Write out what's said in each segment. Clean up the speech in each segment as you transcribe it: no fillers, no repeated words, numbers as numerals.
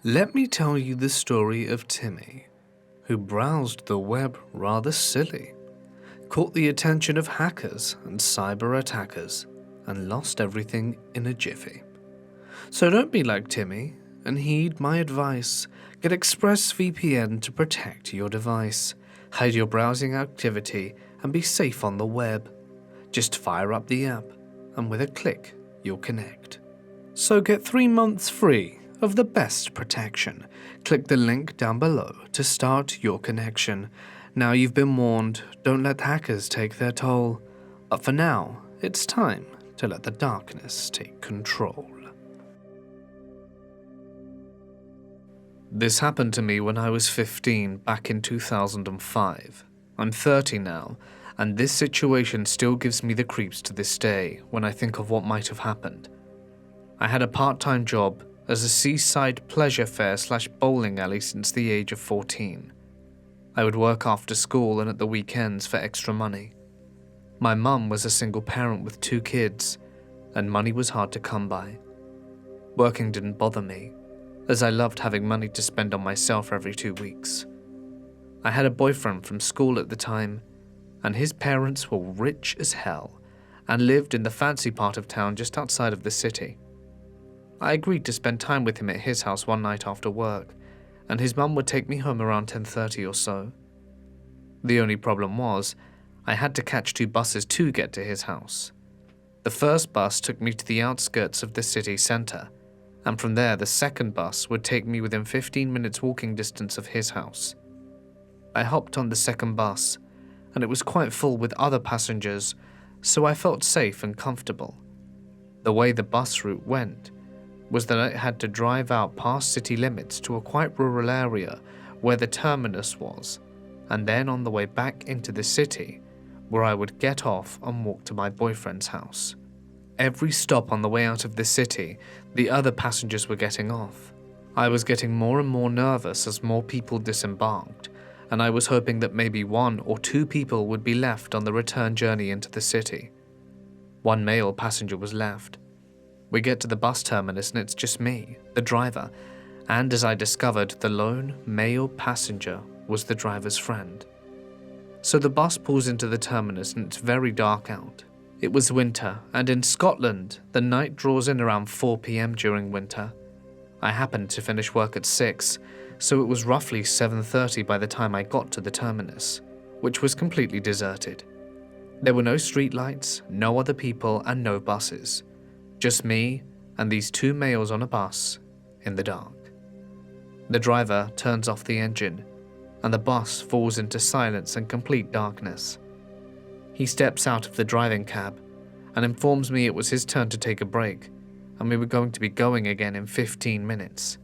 Let me tell you the story of Timmy, who browsed the web rather silly, caught the attention of hackers and cyber attackers, and lost everything in a jiffy. So don't be like Timmy, and heed my advice. Get ExpressVPN to protect your device. Hide your browsing activity and be safe on the web. Just fire up the app, and with a click, you'll connect. So get 3 months free of the best protection. Click the link down below to start your connection. Now you've been warned, don't let hackers take their toll. But for now, it's time to let the darkness take control. This happened to me when I was 15 back in 2005. I'm 30 now, and this situation still gives me the creeps to this day when I think of what might have happened. I had a part-time job as a seaside pleasure fair / bowling alley since the age of 14. I would work after school and at the weekends for extra money. My mum was a single parent with 2 kids, and money was hard to come by. Working didn't bother me, as I loved having money to spend on myself every 2 weeks. I had a boyfriend from school at the time, and his parents were rich as hell and lived in the fancy part of town just outside of the city. I agreed to spend time with him at his house one night after work, and his mum would take me home around 10:30 or so. The only problem was, I had to catch 2 buses to get to his house. The first bus took me to the outskirts of the city centre, and from there the second bus would take me within 15 minutes walking distance of his house. I hopped on the second bus, and it was quite full with other passengers, so I felt safe and comfortable. The way the bus route went was that I had to drive out past city limits to a quite rural area where the terminus was, and then on the way back into the city, where I would get off and walk to my boyfriend's house. Every stop on the way out of the city, the other passengers were getting off. I was getting more and more nervous as more people disembarked, and I was hoping that maybe 1 or 2 people would be left on the return journey into the city. 1 male passenger was left. We get to the bus terminus and it's just me, the driver, and as I discovered, the lone male passenger was the driver's friend. So the bus pulls into the terminus and it's very dark out. It was winter, and in Scotland, the night draws in around 4 p.m. during winter. I happened to finish work at 6, so it was roughly 7:30 by the time I got to the terminus, which was completely deserted. There were no streetlights, no other people, and no buses. Just me and these 2 males on a bus in the dark. The driver turns off the engine, and the bus falls into silence and complete darkness. He steps out of the driving cab and informs me it was his turn to take a break, and we were going to be going again in 15 minutes.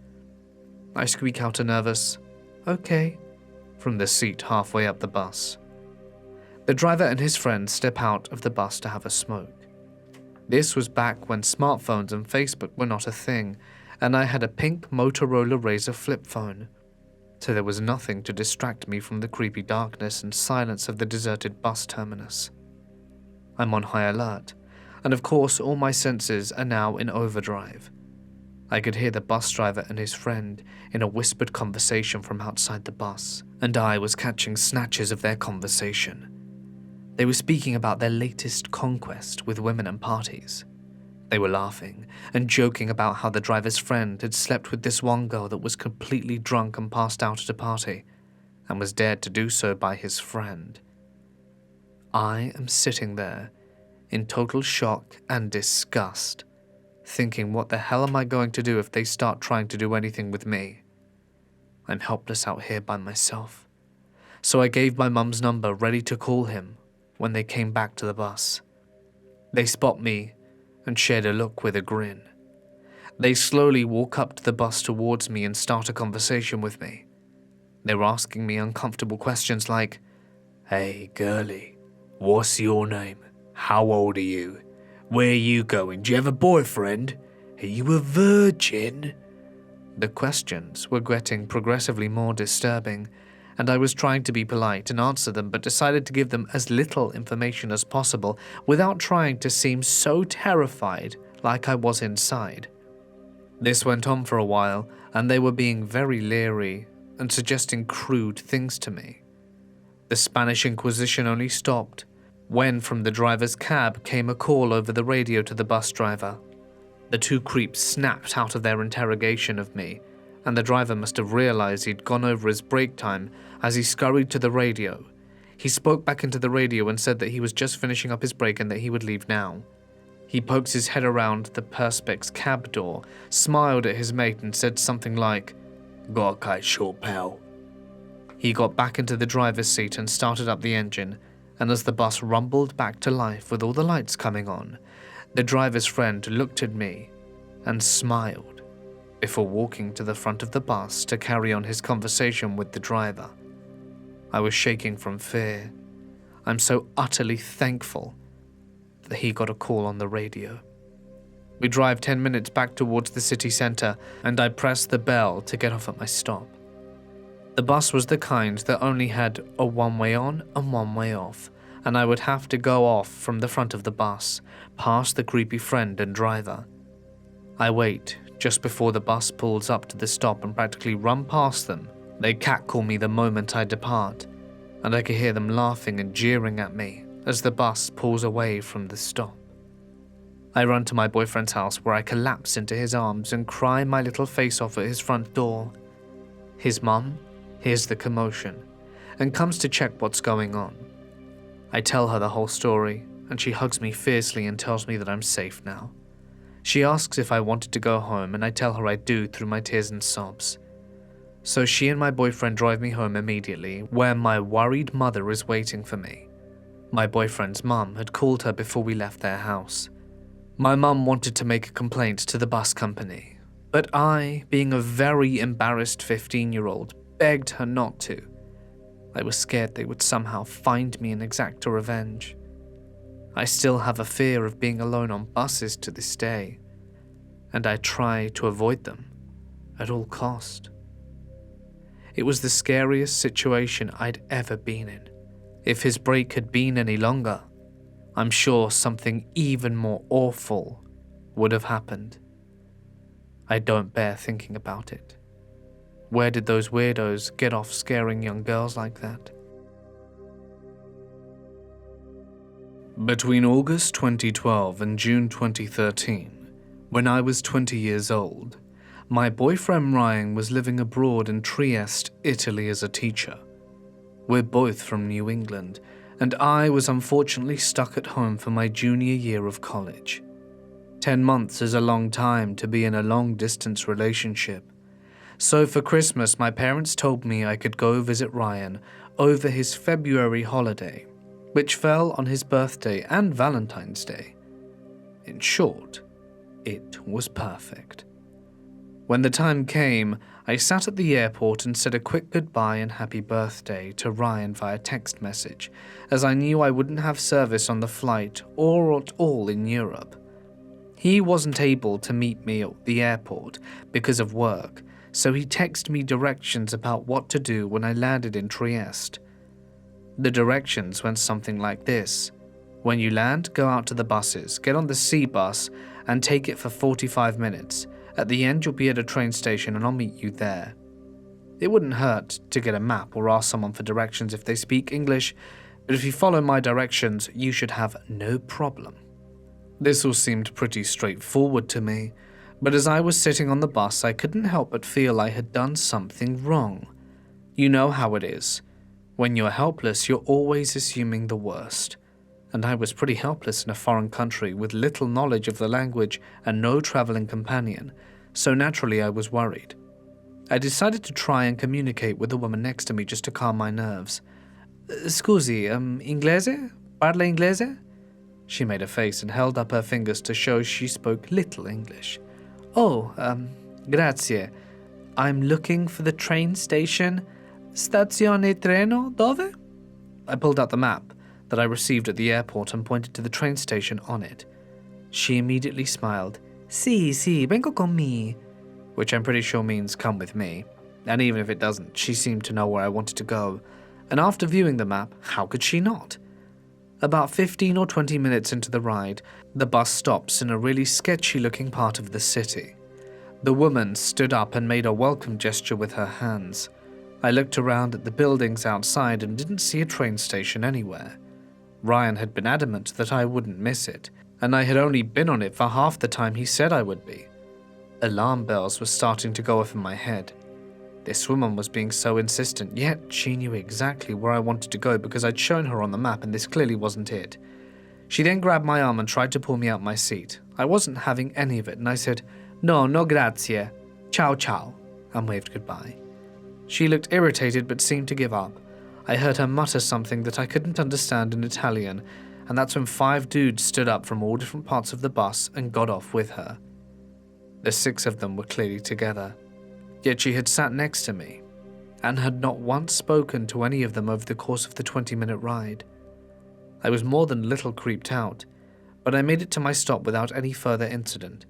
I squeak out a nervous, "Okay," from the seat halfway up the bus. The driver and his friend step out of the bus to have a smoke. This was back when smartphones and Facebook were not a thing, and I had a pink Motorola Razr flip phone, so there was nothing to distract me from the creepy darkness and silence of the deserted bus terminus. I'm on high alert, and of course all my senses are now in overdrive. I could hear the bus driver and his friend in a whispered conversation from outside the bus, and I was catching snatches of their conversation. They were speaking about their latest conquest with women and parties. They were laughing and joking about how the driver's friend had slept with this one girl that was completely drunk and passed out at a party, and was dared to do so by his friend. I am sitting there, in total shock and disgust, thinking what the hell am I going to do if they start trying to do anything with me? I'm helpless out here by myself. So I gave my mum's number ready to call him when they came back to the bus. They spot me and shared a look with a grin. They slowly walk up to the bus towards me and start a conversation with me. They were asking me uncomfortable questions like, "Hey girlie, what's your name? How old are you? Where are you going? Do you have a boyfriend? Are you a virgin?" The questions were getting progressively more disturbing, and I was trying to be polite and answer them, but decided to give them as little information as possible without trying to seem so terrified like I was inside. This went on for a while, and they were being very leery and suggesting crude things to me. The Spanish Inquisition only stopped when from the driver's cab came a call over the radio to the bus driver. The two creeps snapped out of their interrogation of me, and the driver must have realized he'd gone over his break time as he scurried to the radio. He spoke back into the radio and said that he was just finishing up his break and that he would leave now. He poked his head around the Perspex cab door, smiled at his mate and said something like, "Got a kite short, pal." He got back into the driver's seat and started up the engine, and as the bus rumbled back to life with all the lights coming on, the driver's friend looked at me and smiled before walking to the front of the bus to carry on his conversation with the driver. I was shaking from fear. I'm so utterly thankful that he got a call on the radio. We drive 10 minutes back towards the city centre, and I press the bell to get off at my stop. The bus was the kind that only had a one-way on and one-way off, and I would have to go off from the front of the bus, past the creepy friend and driver. I wait just before the bus pulls up to the stop and practically run past them. They catcall me the moment I depart, and I can hear them laughing and jeering at me as the bus pulls away from the stop. I run to my boyfriend's house where I collapse into his arms and cry my little face off at his front door. His mum hears the commotion and comes to check what's going on. I tell her the whole story, and she hugs me fiercely and tells me that I'm safe now. She asks if I wanted to go home, and I tell her I do through my tears and sobs. So she and my boyfriend drive me home immediately, where my worried mother is waiting for me. My boyfriend's mum had called her before we left their house. My mum wanted to make a complaint to the bus company, but I, being a very embarrassed 15-year-old, begged her not to. I was scared they would somehow find me and exact a revenge. I still have a fear of being alone on buses to this day, and I try to avoid them at all cost. It was the scariest situation I'd ever been in. If his break had been any longer, I'm sure something even more awful would have happened. I don't bear thinking about it. Where did those weirdos get off scaring young girls like that? Between August 2012 and June 2013, when I was 20 years old, my boyfriend Ryan was living abroad in Trieste, Italy as a teacher. We're both from New England, and I was unfortunately stuck at home for my junior year of college. 10 months is a long time to be in a long-distance relationship. So for Christmas, my parents told me I could go visit Ryan over his February holiday, which fell on his birthday and Valentine's Day. In short, it was perfect. When the time came, I sat at the airport and said a quick goodbye and happy birthday to Ryan via text message, as I knew I wouldn't have service on the flight or at all in Europe. He wasn't able to meet me at the airport because of work, so he texted me directions about what to do when I landed in Trieste. The directions went something like this. When you land, go out to the buses, get on the C bus, and take it for 45 minutes. At the end, you'll be at a train station and I'll meet you there. It wouldn't hurt to get a map or ask someone for directions if they speak English, but if you follow my directions, you should have no problem. This all seemed pretty straightforward to me, but as I was sitting on the bus, I couldn't help but feel I had done something wrong. You know how it is. When you're helpless, you're always assuming the worst. And I was pretty helpless in a foreign country with little knowledge of the language and no traveling companion, so naturally I was worried. I decided to try and communicate with the woman next to me just to calm my nerves. Scusi, inglese? Parla inglese? She made a face and held up her fingers to show she spoke little English. Oh, grazie. I'm looking for the train station. Stazione treno, dove? I pulled out the map that I received at the airport and pointed to the train station on it. She immediately smiled. Sì, vengo con me, which I'm pretty sure means come with me. And even if it doesn't, she seemed to know where I wanted to go. And after viewing the map, how could she not? About 15 or 20 minutes into the ride, the bus stops in a really sketchy-looking part of the city. The woman stood up and made a welcome gesture with her hands. I looked around at the buildings outside and didn't see a train station anywhere. Ryan had been adamant that I wouldn't miss it, and I had only been on it for half the time he said I would be. Alarm bells were starting to go off in my head. This woman was being so insistent, yet she knew exactly where I wanted to go because I'd shown her on the map and this clearly wasn't it. She then grabbed my arm and tried to pull me out my seat. I wasn't having any of it and I said, "No, no grazie. Ciao ciao," and waved goodbye. She looked irritated but seemed to give up. I heard her mutter something that I couldn't understand in Italian, and that's when 5 dudes stood up from all different parts of the bus and got off with her. The 6 of them were clearly together, yet she had sat next to me and had not once spoken to any of them over the course of the 20-minute ride. I was more than a little creeped out, but I made it to my stop without any further incident,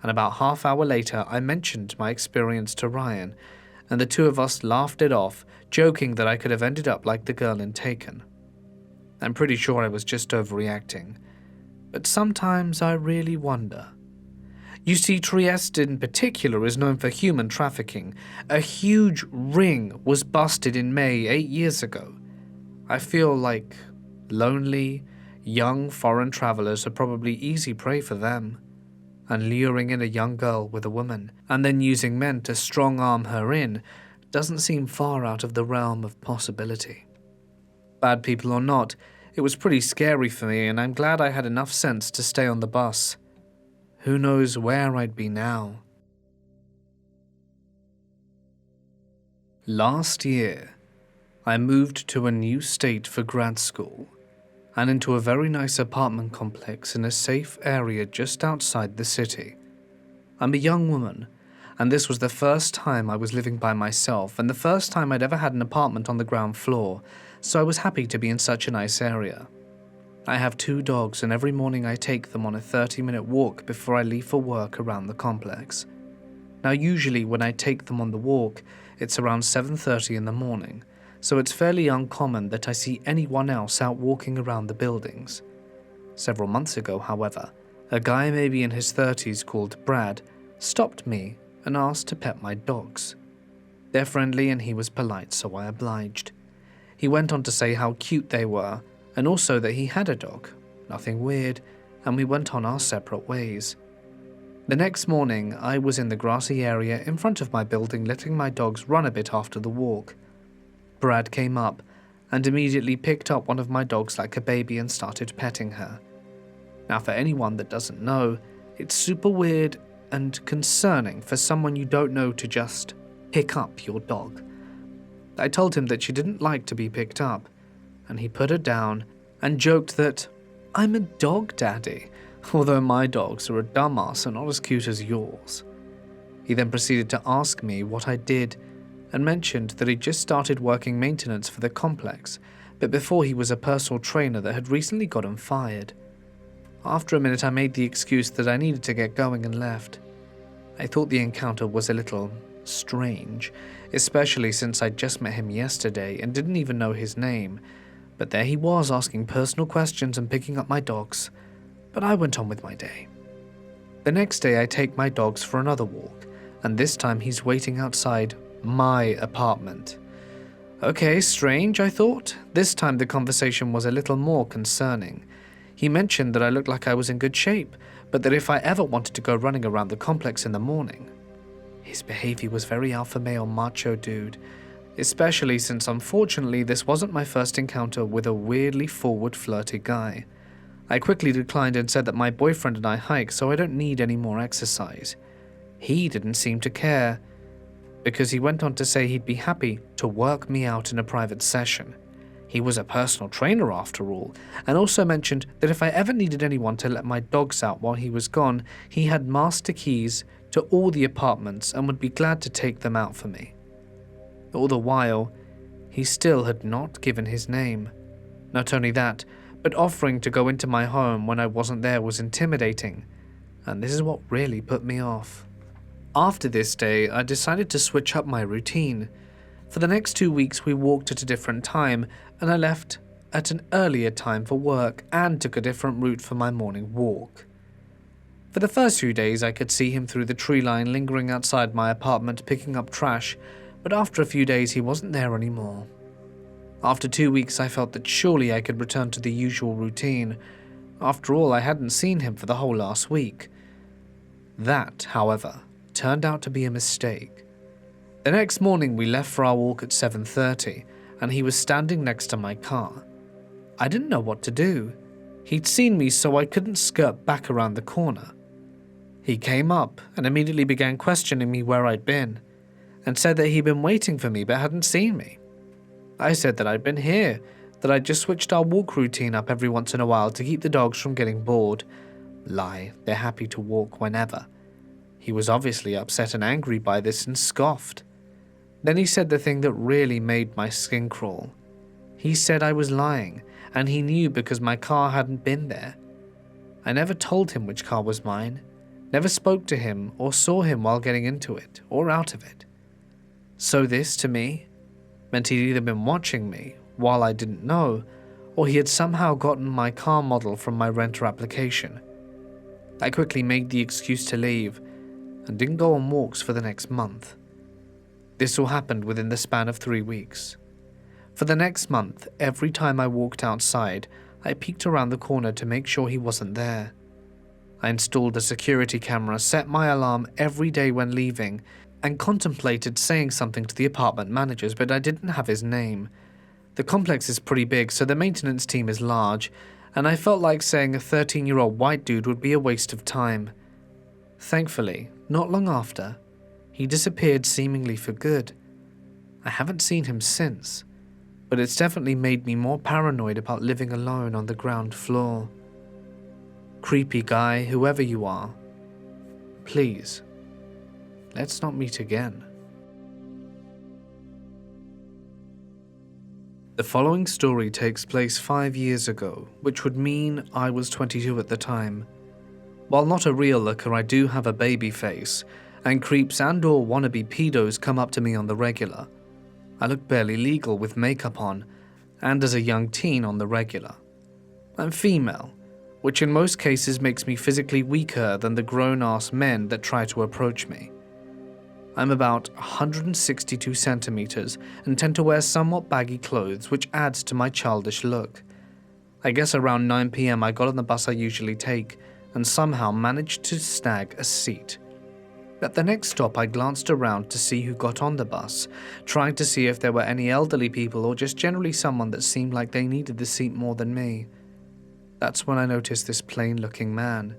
and about half hour later I mentioned my experience to Ryan, and the 2 of us laughed it off, joking that I could have ended up like the girl in Taken. I'm pretty sure I was just overreacting, but sometimes I really wonder. You see, Trieste in particular is known for human trafficking. A huge ring was busted in May 8 years ago. I feel like lonely, young foreign travelers are probably easy prey for them, and luring in a young girl with a woman, and then using men to strong-arm her in, doesn't seem far out of the realm of possibility. Bad people or not, it was pretty scary for me, and I'm glad I had enough sense to stay on the bus. Who knows where I'd be now? Last year, I moved to a new state for grad school, and into a very nice apartment complex in a safe area just outside the city. I'm a young woman, and this was the first time I was living by myself, and the first time I'd ever had an apartment on the ground floor, so I was happy to be in such a nice area. I have 2 dogs, and every morning I take them on a 30-minute walk before I leave for work around the complex. Now usually when I take them on the walk, it's around 7:30 in the morning, so it's fairly uncommon that I see anyone else out walking around the buildings. Several months ago, however, a guy maybe in his 30s called Brad stopped me and asked to pet my dogs. They're friendly and he was polite, so I obliged. He went on to say how cute they were, and also that he had a dog, nothing weird, and we went on our separate ways. The next morning, I was in the grassy area in front of my building letting my dogs run a bit after the walk. Brad came up and immediately picked up one of my dogs like a baby and started petting her. Now for anyone that doesn't know, it's super weird and concerning for someone you don't know to just pick up your dog. I told him that she didn't like to be picked up, and he put her down and joked that I'm a dog daddy, although my dogs are a dumbass and not as cute as yours. He then proceeded to ask me what I did and mentioned that he'd just started working maintenance for the complex, but before he was a personal trainer that had recently gotten fired. After a minute I made the excuse that I needed to get going and left. I thought the encounter was a little strange, especially since I'd just met him yesterday and didn't even know his name, but there he was asking personal questions and picking up my dogs, but I went on with my day. The next day I take my dogs for another walk, and this time he's waiting outside my apartment. Okay, strange, I thought. This time the conversation was a little more concerning. He mentioned that I looked like I was in good shape, but that if I ever wanted to go running around the complex in the morning. His behavior was very alpha male macho dude, especially since unfortunately this wasn't my first encounter with a weirdly forward flirty guy. I quickly declined and said that my boyfriend and I hike, so I don't need any more exercise. He didn't seem to care, because he went on to say he'd be happy to work me out in a private session. He was a personal trainer after all, and also mentioned that if I ever needed anyone to let my dogs out while he was gone, he had master keys to all the apartments and would be glad to take them out for me. All the while, he still had not given his name. Not only that, but offering to go into my home when I wasn't there was intimidating, and this is what really put me off. After this day, I decided to switch up my routine. For the next 2 weeks we walked at a different time, and I left at an earlier time for work and took a different route for my morning walk. For the first few days, I could see him through the tree line lingering outside my apartment picking up trash, but after a few days he wasn't there anymore. After 2 weeks, I felt that surely I could return to the usual routine. After all, I hadn't seen him for the whole last week. That, however, turned out to be a mistake. The next morning we left for our walk at 7:30, and he was standing next to my car. I didn't know what to do. He'd seen me, so I couldn't skirt back around the corner. He came up and immediately began questioning me where I'd been, and said that he'd been waiting for me but hadn't seen me. I said that I'd been here, that I'd just switched our walk routine up every once in a while to keep the dogs from getting bored. Lie, they're happy to walk whenever. He was obviously upset and angry by this and scoffed. Then he said the thing that really made my skin crawl. He said I was lying, and he knew because my car hadn't been there. I never told him which car was mine, never spoke to him or saw him while getting into it or out of it. So this, to me, meant he'd either been watching me while I didn't know, or he had somehow gotten my car model from my renter application. I quickly made the excuse to leave and didn't go on walks for the next month. This all happened within the span of 3 weeks. For the next month, every time I walked outside, I peeked around the corner to make sure he wasn't there. I installed a security camera, set my alarm every day when leaving, and contemplated saying something to the apartment managers, but I didn't have his name. The complex is pretty big, so the maintenance team is large, and I felt like saying a 13-year-old white dude would be a waste of time. Thankfully, not long after, he disappeared seemingly for good. I haven't seen him since, but it's definitely made me more paranoid about living alone on the ground floor. Creepy guy, whoever you are, please, let's not meet again. The following story takes place 5 years ago, which would mean I was 22 at the time. While not a real looker, I do have a baby face, and creeps and/or wannabe pedos come up to me on the regular. I look barely legal with makeup on, and as a young teen on the regular. I'm female, which in most cases makes me physically weaker than the grown-ass men that try to approach me. I'm about 162 centimeters and tend to wear somewhat baggy clothes, which adds to my childish look. I guess around 9 PM I got on the bus I usually take and somehow managed to snag a seat. At the next stop I glanced around to see who got on the bus, trying to see if there were any elderly people or just generally someone that seemed like they needed the seat more than me. That's when I noticed this plain-looking man.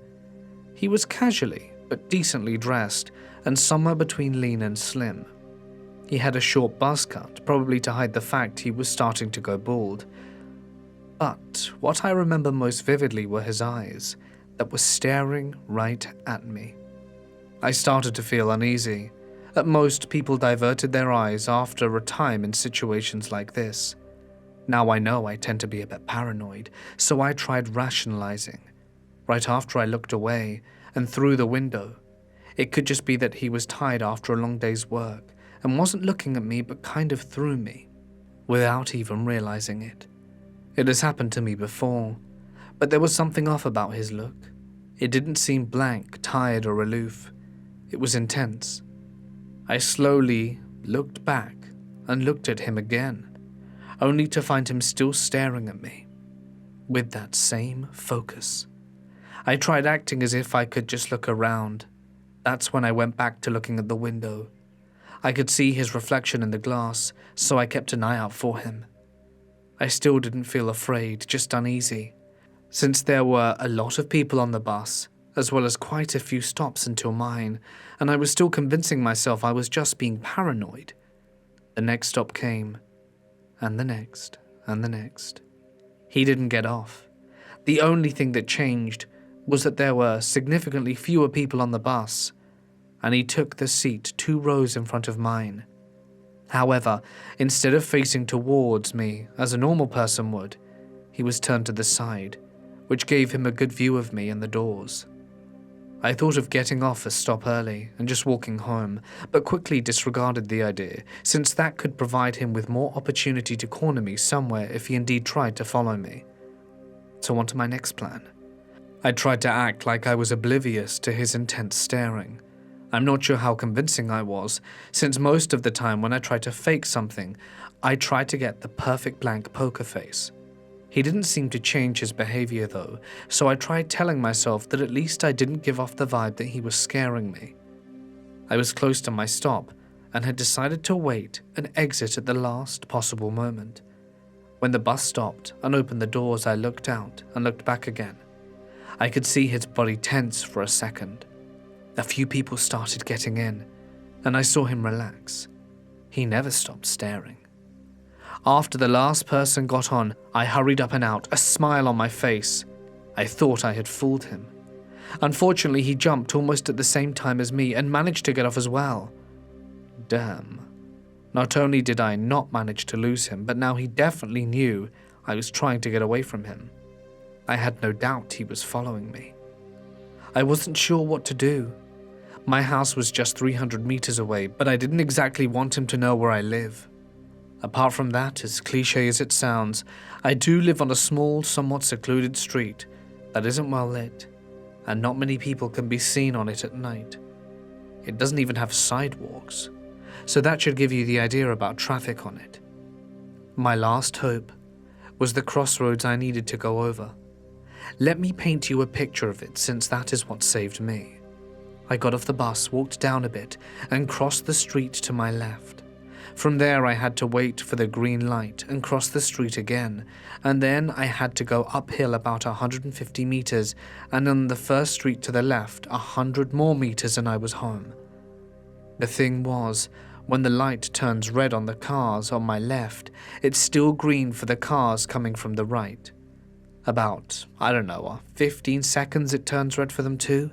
He was casually but decently dressed, and somewhere between lean and slim. He had a short buzz cut, probably to hide the fact he was starting to go bald. But what I remember most vividly were his eyes that were staring right at me. I started to feel uneasy. At most, people diverted their eyes after a time in situations like this. Now I know I tend to be a bit paranoid, so I tried rationalizing. Right after I looked away and through the window, it could just be that he was tired after a long day's work and wasn't looking at me but kind of through me, without even realizing it. It has happened to me before, but there was something off about his look. It didn't seem blank, tired, or aloof. It was intense. I slowly looked back and looked at him again, only to find him still staring at me, with that same focus. I tried acting as if I could just look around. That's when I went back to looking at the window. I could see his reflection in the glass, so I kept an eye out for him. I still didn't feel afraid, just uneasy, since there were a lot of people on the bus, as well as quite a few stops until mine, and I was still convincing myself I was just being paranoid. The next stop came, and the next, and the next. He didn't get off. The only thing that changed was that there were significantly fewer people on the bus, and he took the seat 2 rows in front of mine. However, instead of facing towards me as a normal person would, he was turned to the side, which gave him a good view of me and the doors. I thought of getting off a stop early and just walking home, but quickly disregarded the idea, since that could provide him with more opportunity to corner me somewhere if he indeed tried to follow me. So on to my next plan. I tried to act like I was oblivious to his intense staring. I'm not sure how convincing I was, since most of the time when I tried to fake something, I tried to get the perfect blank poker face. He didn't seem to change his behavior though, so I tried telling myself that at least I didn't give off the vibe that he was scaring me. I was close to my stop and had decided to wait and exit at the last possible moment. When the bus stopped and opened the doors, I looked out and looked back again. I could see his body tense for a second. A few people started getting in, and I saw him relax. He never stopped staring. After the last person got on, I hurried up and out, a smile on my face. I thought I had fooled him. Unfortunately, he jumped almost at the same time as me and managed to get off as well. Damn. Not only did I not manage to lose him, but now he definitely knew I was trying to get away from him. I had no doubt he was following me. I wasn't sure what to do. My house was just 300 meters away, but I didn't exactly want him to know where I live. Apart from that, as cliché as it sounds, I do live on a small, somewhat secluded street that isn't well lit, and not many people can be seen on it at night. It doesn't even have sidewalks, so that should give you the idea about traffic on it. My last hope was the crossroads I needed to go over. Let me paint you a picture of it, since that is what saved me. I got off the bus, walked down a bit, and crossed the street to my left. From there I had to wait for the green light and cross the street again, and then I had to go uphill about 150 meters, and on the first street to the left 100 more meters and I was home. The thing was, when the light turns red on the cars on my left, it's still green for the cars coming from the right. About, 15 seconds it turns red for them too,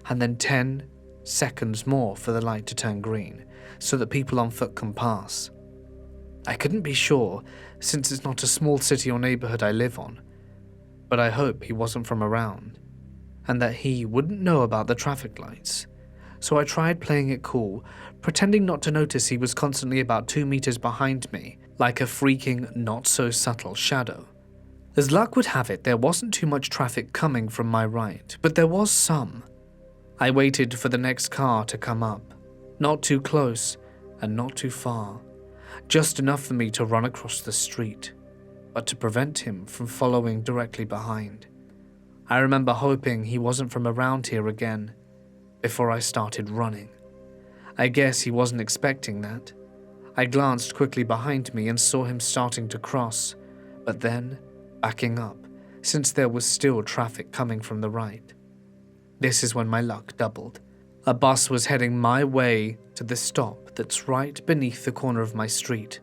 and then 10 seconds more for the light to turn green, so that people on foot can pass. I couldn't be sure, since it's not a small city or neighborhood I live on, but I hope he wasn't from around, and that he wouldn't know about the traffic lights. So I tried playing it cool, pretending not to notice he was constantly about 2 meters behind me, like a freaking not-so-subtle shadow. As luck would have it, there wasn't too much traffic coming from my right, but there was some. I waited for the next car to come up, not too close and not too far, just enough for me to run across the street, but to prevent him from following directly behind. I remember hoping he wasn't from around here again before I started running. I guess he wasn't expecting that. I glanced quickly behind me and saw him starting to cross, but then backing up, since there was still traffic coming from the right. This is when my luck doubled. A bus was heading my way to the stop that's right beneath the corner of my street.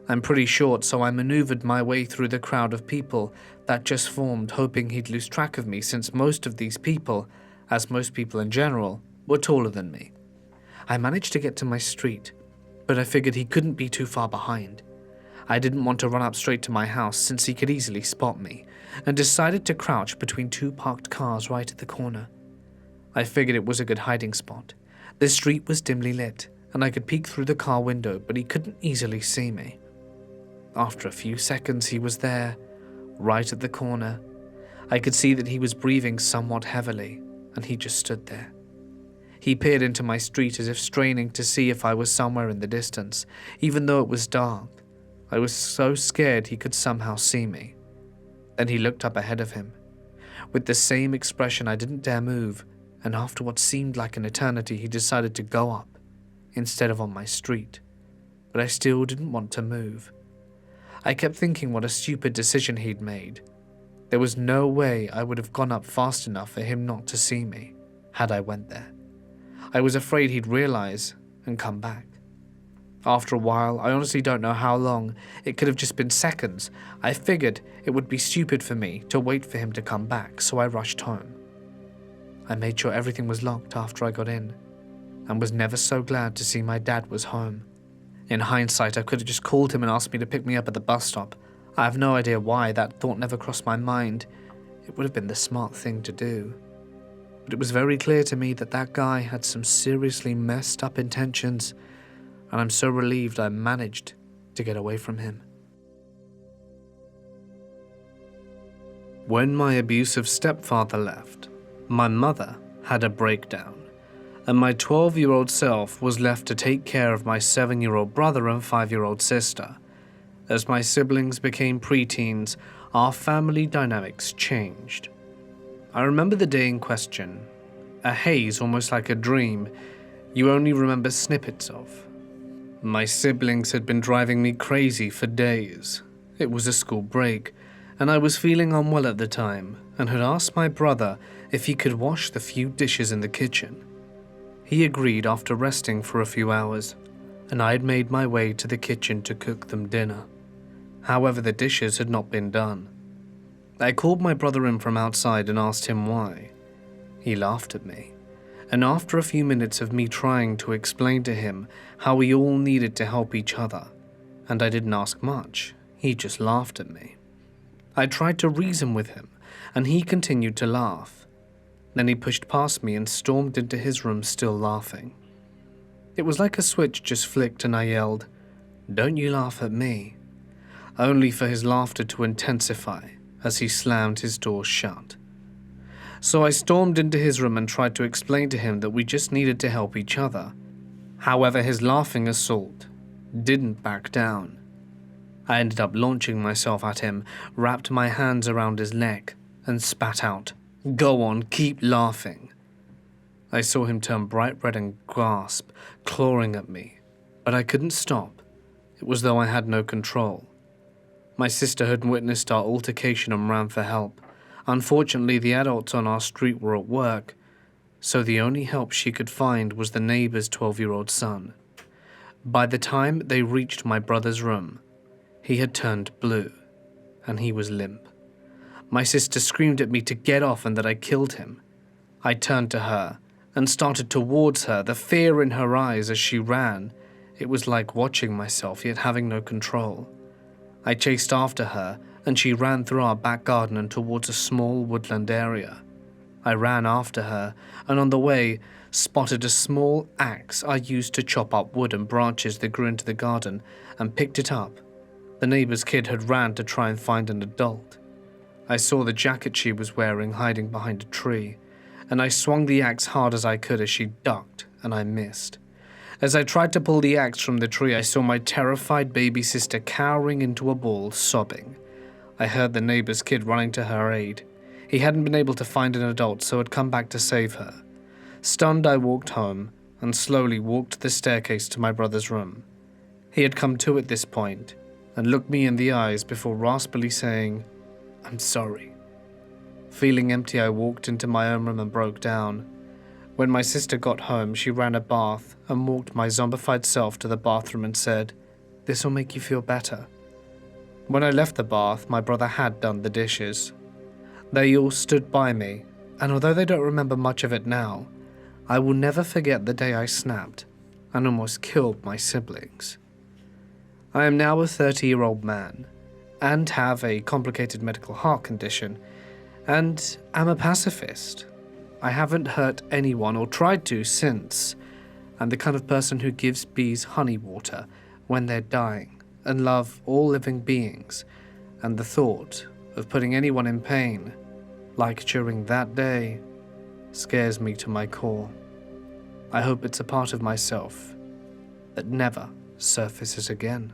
I'm pretty short, so I maneuvered my way through the crowd of people that just formed, hoping he'd lose track of me, since most of these people, as most people in general, were taller than me. I managed to get to my street, but I figured he couldn't be too far behind. I didn't want to run up straight to my house, since he could easily spot me, and decided to crouch between 2 parked cars right at the corner. I figured it was a good hiding spot. The street was dimly lit, and I could peek through the car window, but he couldn't easily see me. After a few seconds, he was there, right at the corner. I could see that he was breathing somewhat heavily, and he just stood there. He peered into my street as if straining to see if I was somewhere in the distance, even though it was dark. I was so scared he could somehow see me. Then he looked up ahead of him. With the same expression, I didn't dare move, and after what seemed like an eternity, he decided to go up, instead of on my street. But I still didn't want to move. I kept thinking what a stupid decision he'd made. There was no way I would have gone up fast enough for him not to see me, had I went there. I was afraid he'd realize and come back. After a while, I honestly don't know how long, it could have just been seconds, I figured it would be stupid for me to wait for him to come back, so I rushed home. I made sure everything was locked after I got in, and was never so glad to see my dad was home. In hindsight, I could have just called him and asked me to pick me up at the bus stop. I have no idea why that thought never crossed my mind. It would have been the smart thing to do. But it was very clear to me that that guy had some seriously messed up intentions, and I'm so relieved I managed to get away from him. When my abusive stepfather left, my mother had a breakdown, and my 12-year-old self was left to take care of my 7-year-old brother and 5-year-old sister. As my siblings became preteens, our family dynamics changed. I remember the day in question, a haze almost like a dream you only remember snippets of. My siblings had been driving me crazy for days. It was a school break, and I was feeling unwell at the time and had asked my brother if he could wash the few dishes in the kitchen. He agreed after resting for a few hours, and I had made my way to the kitchen to cook them dinner. However, the dishes had not been done. I called my brother in from outside and asked him why. He laughed at me, and after a few minutes of me trying to explain to him how we all needed to help each other, and I didn't ask much, he just laughed at me. I tried to reason with him, and he continued to laugh. Then he pushed past me and stormed into his room still laughing. It was like a switch just flicked and I yelled, "Don't you laugh at me," only for his laughter to intensify as he slammed his door shut. So I stormed into his room and tried to explain to him that we just needed to help each other. However, his laughing assault didn't back down. I ended up launching myself at him, wrapped my hands around his neck, and spat out, "Go on, keep laughing." I saw him turn bright red and gasp, clawing at me, but I couldn't stop. It was though I had no control. My sister had witnessed our altercation and ran for help. Unfortunately, the adults on our street were at work, so the only help she could find was the neighbor's 12-year-old son. By the time they reached my brother's room, he had turned blue, and he was limp. My sister screamed at me to get off and that I killed him. I turned to her and started towards her, the fear in her eyes as she ran. It was like watching myself, yet having no control. I chased after her, and she ran through our back garden and towards a small woodland area. I ran after her, and on the way, spotted a small axe I used to chop up wood and branches that grew into the garden, and picked it up. The neighbor's kid had ran to try and find an adult. I saw the jacket she was wearing hiding behind a tree, and I swung the axe hard as I could as she ducked, and I missed. As I tried to pull the axe from the tree, I saw my terrified baby sister cowering into a ball, sobbing. I heard the neighbor's kid running to her aid. He hadn't been able to find an adult, so had come back to save her. Stunned, I walked home and slowly walked to the staircase to my brother's room. He had come to at this point and looked me in the eyes before raspily saying, "I'm sorry." Feeling empty, I walked into my own room and broke down. When my sister got home, she ran a bath and walked my zombified self to the bathroom and said, "This'll make you feel better." When I left the bath, my brother had done the dishes. They all stood by me, and although they don't remember much of it now, I will never forget the day I snapped and almost killed my siblings. I am now a 30-year-old man, and have a complicated medical heart condition, and am a pacifist. I haven't hurt anyone or tried to since. I'm the kind of person who gives bees honey water when they're dying and love all living beings, and the thought of putting anyone in pain, like during that day, scares me to my core. I hope it's a part of myself that never surfaces again.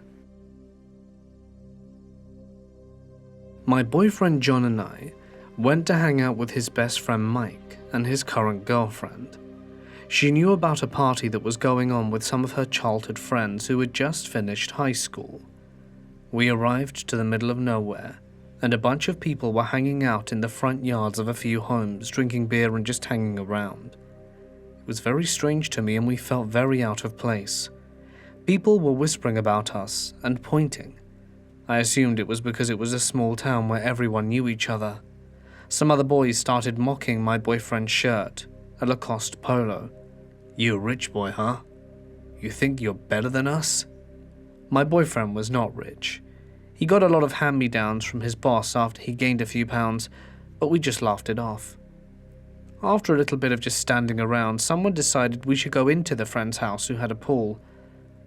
My boyfriend John and I went to hang out with his best friend Mike and his current girlfriend. She knew about a party that was going on with some of her childhood friends who had just finished high school. We arrived to the middle of nowhere, and a bunch of people were hanging out in the front yards of a few homes, drinking beer and just hanging around. It was very strange to me, and we felt very out of place. People were whispering about us and pointing. I assumed it was because it was a small town where everyone knew each other. Some other boys started mocking my boyfriend's shirt, a Lacoste polo. "You a rich boy, huh? You think you're better than us?" My boyfriend was not rich. He got a lot of hand-me-downs from his boss after he gained a few pounds, but we just laughed it off. After a little bit of just standing around, someone decided we should go into the friend's house who had a pool.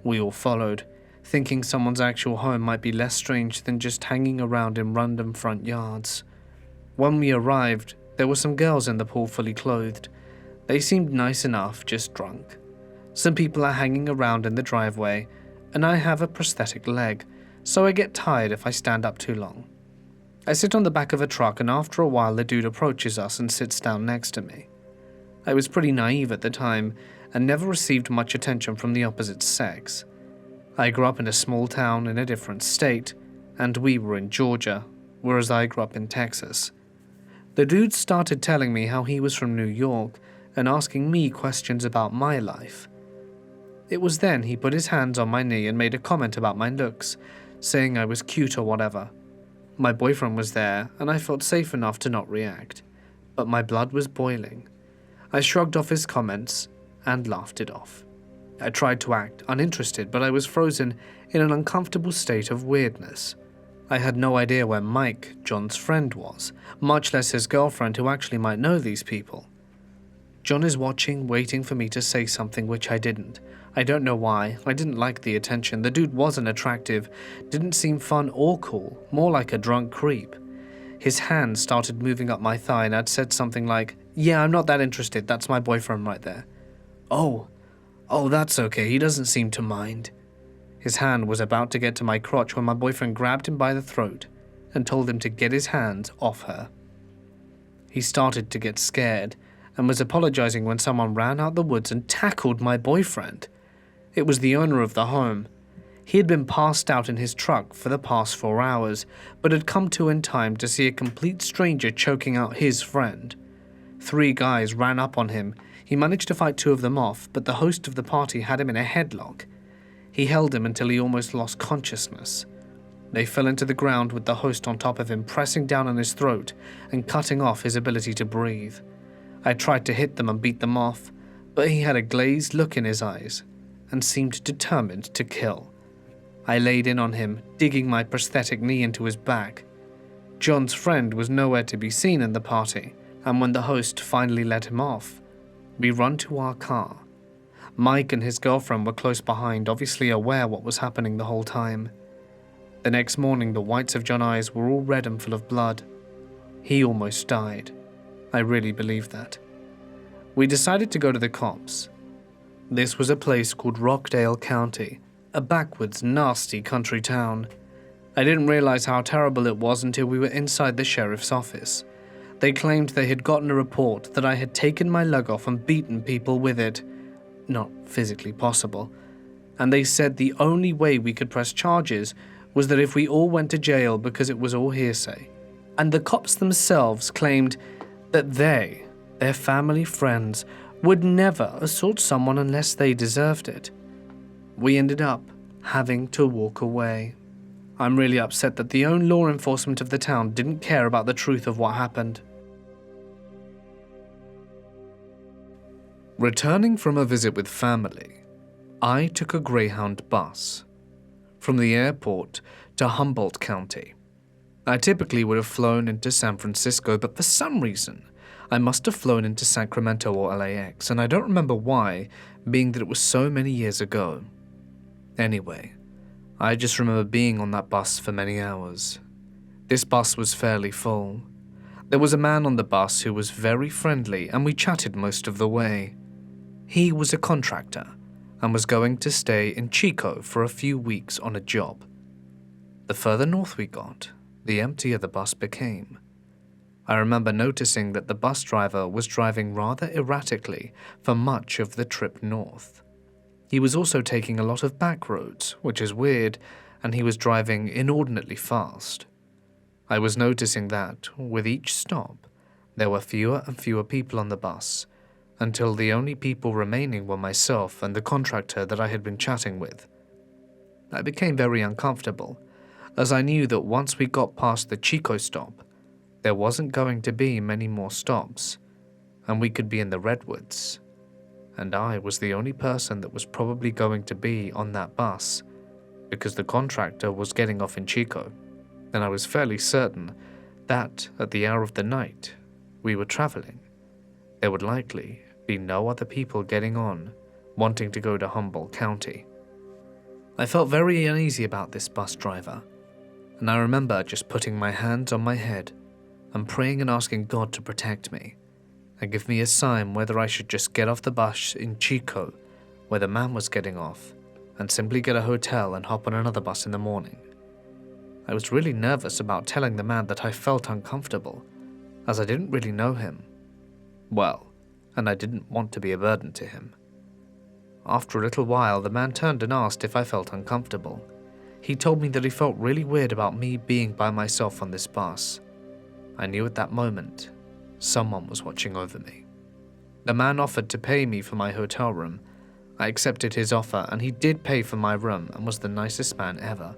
We all followed, thinking someone's actual home might be less strange than just hanging around in random front yards. When we arrived, there were some girls in the pool fully clothed. They seemed nice enough, just drunk. Some people are hanging around in the driveway, and I have a prosthetic leg, so I get tired if I stand up too long. I sit on the back of a truck, and after a while the dude approaches us and sits down next to me. I was pretty naive at the time and never received much attention from the opposite sex. I grew up in a small town in a different state, and we were in Georgia, whereas I grew up in Texas. The dude started telling me how he was from New York and asking me questions about my life. It was then he put his hands on my knee and made a comment about my looks, saying I was cute or whatever. My boyfriend was there, and I felt safe enough to not react, but my blood was boiling. I shrugged off his comments and laughed it off. I tried to act uninterested, but I was frozen in an uncomfortable state of weirdness. I had no idea where Mike, John's friend, was, much less his girlfriend, who actually might know these people. John is watching, waiting for me to say something, which I didn't. I don't know why. I didn't like the attention. The dude wasn't attractive, didn't seem fun or cool, more like a drunk creep. His hand started moving up my thigh, and I'd said something like, "Yeah, I'm not that interested, that's my boyfriend right there." Oh, that's okay, he doesn't seem to mind." His hand was about to get to my crotch when my boyfriend grabbed him by the throat and told him to get his hands off her. He started to get scared and was apologizing when someone ran out the woods and tackled my boyfriend. It was the owner of the home. He had been passed out in his truck for the past 4 hours, but had come to in time to see a complete stranger choking out his friend. 3 guys ran up on him. He managed to fight 2 of them off, but the host of the party had him in a headlock. He held him until he almost lost consciousness. They fell into the ground with the host on top of him, pressing down on his throat and cutting off his ability to breathe. I tried to hit them and beat them off, but he had a glazed look in his eyes and seemed determined to kill. I laid in on him, digging my prosthetic knee into his back. John's friend was nowhere to be seen in the party, and when the host finally let him off, we run to our car. Mike and his girlfriend were close behind, obviously aware what was happening the whole time. The next morning, the whites of John's eyes were all red and full of blood. He almost died. I really believe that. We decided to go to the cops. This was a place called Rockdale County, a backwoods, nasty country town. I didn't realize how terrible it was until we were inside the sheriff's office. They claimed they had gotten a report that I had taken my leg off and beaten people with it. Not physically possible. And they said the only way we could press charges was that if we all went to jail, because it was all hearsay. And the cops themselves claimed that they, their family, friends, would never assault someone unless they deserved it. We ended up having to walk away. I'm really upset that the own law enforcement of the town didn't care about the truth of what happened. Returning from a visit with family, I took a Greyhound bus from the airport to Humboldt County. I typically would have flown into San Francisco, but for some reason, I must have flown into Sacramento or LAX, and I don't remember why, being that it was so many years ago. Anyway, I just remember being on that bus for many hours. This bus was fairly full. There was a man on the bus who was very friendly, and we chatted most of the way. He was a contractor and was going to stay in Chico for a few weeks on a job. The further north we got, the emptier the bus became. I remember noticing that the bus driver was driving rather erratically for much of the trip north. He was also taking a lot of back roads, which is weird, and he was driving inordinately fast. I was noticing that, with each stop, there were fewer and fewer people on the bus, until the only people remaining were myself and the contractor that I had been chatting with. I became very uncomfortable, as I knew that once we got past the Chico stop, there wasn't going to be many more stops, and we could be in the Redwoods. And I was the only person that was probably going to be on that bus, because the contractor was getting off in Chico, and I was fairly certain that at the hour of the night we were traveling, there would likely be no other people getting on wanting to go to Humboldt County. I felt very uneasy about this bus driver, and I remember just putting my hands on my head and praying and asking God to protect me and give me a sign whether I should just get off the bus in Chico, where the man was getting off, and simply get a hotel and hop on another bus in the morning. I was really nervous about telling the man that I felt uncomfortable, as I didn't really know him. Well, and I didn't want to be a burden to him. After a little while, the man turned and asked if I felt uncomfortable. He told me that he felt really weird about me being by myself on this bus. I knew at that moment someone was watching over me. The man offered to pay me for my hotel room. I accepted his offer, and he did pay for my room and was the nicest man ever.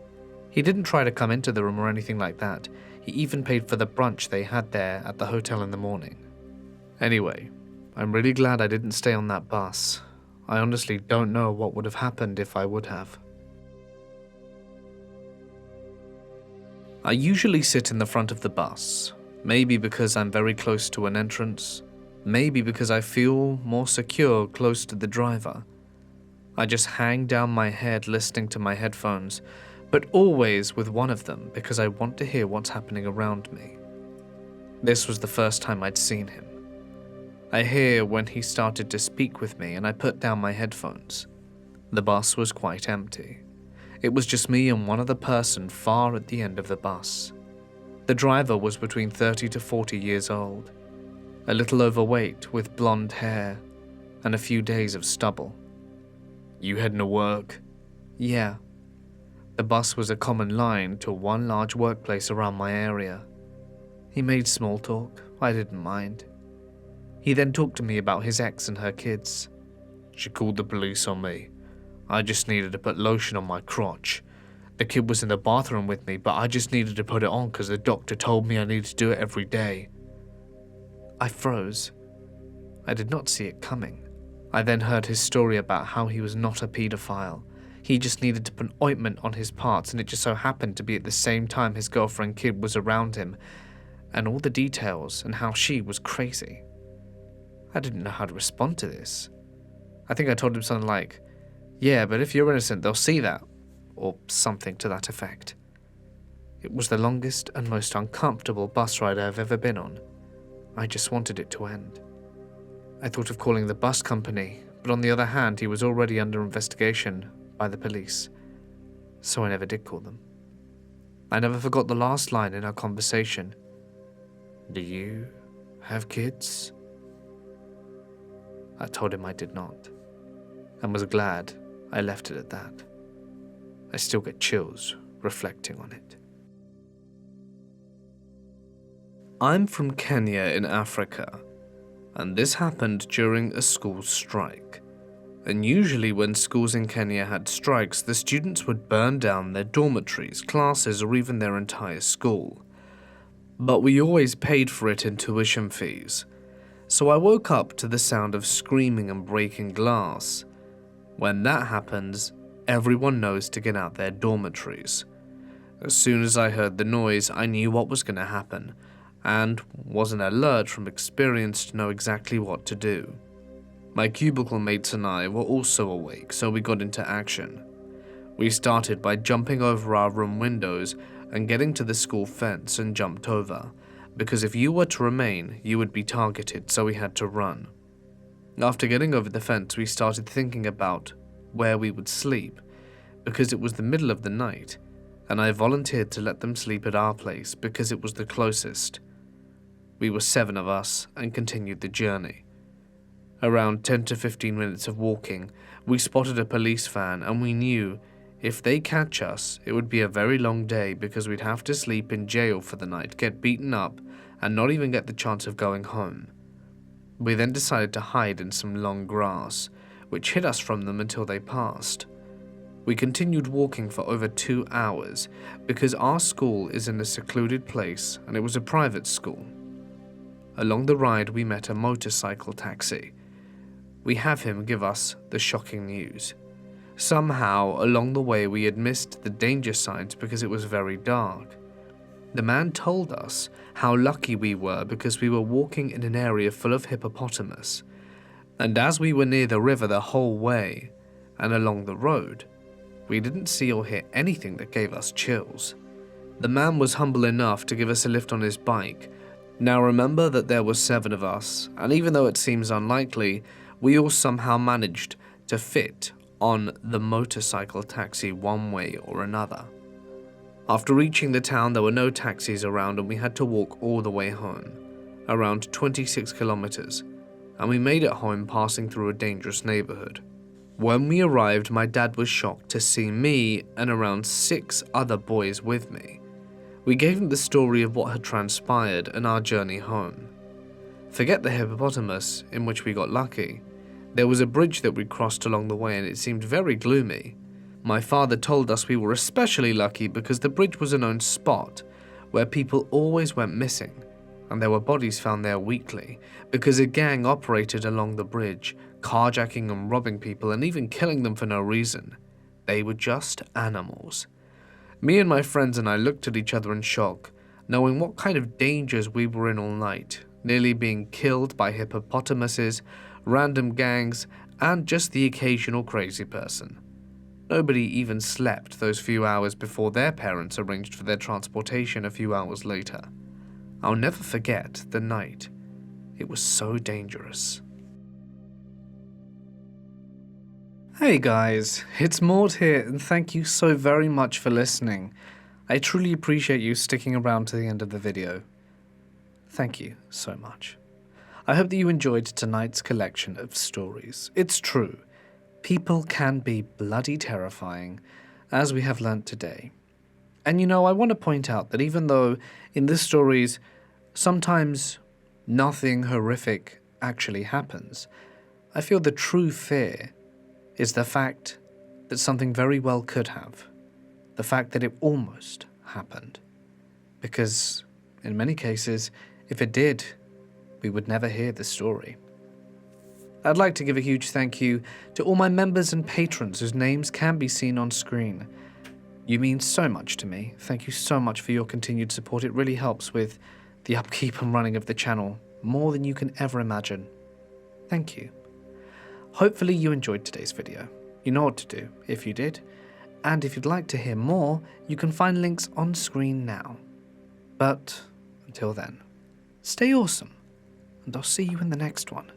He didn't try to come into the room or anything like that. He even paid for the brunch they had there at the hotel in the morning. Anyway, I'm really glad I didn't stay on that bus. I honestly don't know what would have happened if I would have. I usually sit in the front of the bus, maybe because I'm very close to an entrance, maybe because I feel more secure close to the driver. I just hang down my head listening to my headphones, but always with one of them because I want to hear what's happening around me. This was the first time I'd seen him. I hear when he started to speak with me, and I put down my headphones. The bus was quite empty. It was just me and one other person far at the end of the bus. The driver was between 30 to 40 years old, a little overweight with blonde hair and a few days of stubble. "You heading to work?" "Yeah." The bus was a common line to one large workplace around my area. He made small talk. I didn't mind. He then talked to me about his ex and her kids. "She called the police on me. I just needed to put lotion on my crotch. The kid was in the bathroom with me, but I just needed to put it on because the doctor told me I needed to do it every day." I froze. I did not see it coming. I then heard his story about how he was not a paedophile. He just needed to put ointment on his parts, and it just so happened to be at the same time his girlfriend kid was around him, and all the details and how she was crazy. I didn't know how to respond to this. I think I told him something like, "Yeah, but if you're innocent, they'll see that," or something to that effect. It was the longest and most uncomfortable bus ride I've ever been on. I just wanted it to end. I thought of calling the bus company, but on the other hand, he was already under investigation by the police, so I never did call them. I never forgot the last line in our conversation. "Do you have kids?" I told him I did not, and was glad I left it at that. I still get chills reflecting on it. I'm from Kenya in Africa, and this happened during a school strike. And usually when schools in Kenya had strikes, the students would burn down their dormitories, classes, or even their entire school. But we always paid for it in tuition fees. So I woke up to the sound of screaming and breaking glass. When that happens, everyone knows to get out their dormitories. As soon as I heard the noise, I knew what was going to happen, and was an alert from experience to know exactly what to do. My cubicle mates and I were also awake, so we got into action. We started by jumping over our room windows and getting to the school fence and jumped over, because if you were to remain, you would be targeted, so we had to run. After getting over the fence, we started thinking about where we would sleep, because it was the middle of the night, and I volunteered to let them sleep at our place because it was the closest. We were 7 of us and continued the journey. Around 10 to 15 minutes of walking, we spotted a police van, and we knew if they catch us, it would be a very long day because we'd have to sleep in jail for the night, get beaten up, and not even get the chance of going home. We then decided to hide in some long grass, which hid us from them until they passed. We continued walking for over 2 hours because our school is in a secluded place and it was a private school. Along the ride, we met a motorcycle taxi. We have him give us the shocking news. Somehow, along the way, we had missed the danger signs because it was very dark. The man told us how lucky we were because we were walking in an area full of hippopotamus, and as we were near the river the whole way, and along the road, we didn't see or hear anything that gave us chills. The man was humble enough to give us a lift on his bike, Now remember that there were 7 of us, and even though it seems unlikely, we all somehow managed to fit on the motorcycle taxi one way or another. After reaching the town, there were no taxis around and we had to walk all the way home, around 26 kilometers, and we made it home passing through a dangerous neighborhood. When we arrived, my dad was shocked to see me and around 6 other boys with me. We gave him the story of what had transpired and our journey home. Forget the hippopotamus, in which we got lucky. There was a bridge that we crossed along the way and it seemed very gloomy. My father told us we were especially lucky because the bridge was a known spot where people always went missing, and there were bodies found there weekly because a gang operated along the bridge, carjacking and robbing people and even killing them for no reason. They were just animals. Me and my friends and I looked at each other in shock, knowing what kind of dangers we were in all night, nearly being killed by hippopotamuses, random gangs, and just the occasional crazy person. Nobody even slept those few hours before their parents arranged for their transportation a few hours later. I'll never forget the night. It was so dangerous. Hey guys, it's Mort here, and thank you so very much for listening. I truly appreciate you sticking around to the end of the video. Thank you so much. I hope that you enjoyed tonight's collection of stories. It's true. People can be bloody terrifying, as we have learnt today. And you know, I want to point out that even though in the stories sometimes nothing horrific actually happens, I feel the true fear is the fact that something very well could have. The fact that it almost happened. Because in many cases, if it did, we would never hear the story. I'd like to give a huge thank you to all my members and patrons whose names can be seen on screen. You mean so much to me. Thank you so much for your continued support. It really helps with the upkeep and running of the channel, more than you can ever imagine. Thank you. Hopefully you enjoyed today's video. You know what to do if you did. And if you'd like to hear more, you can find links on screen now. But until then, stay awesome, and I'll see you in the next one.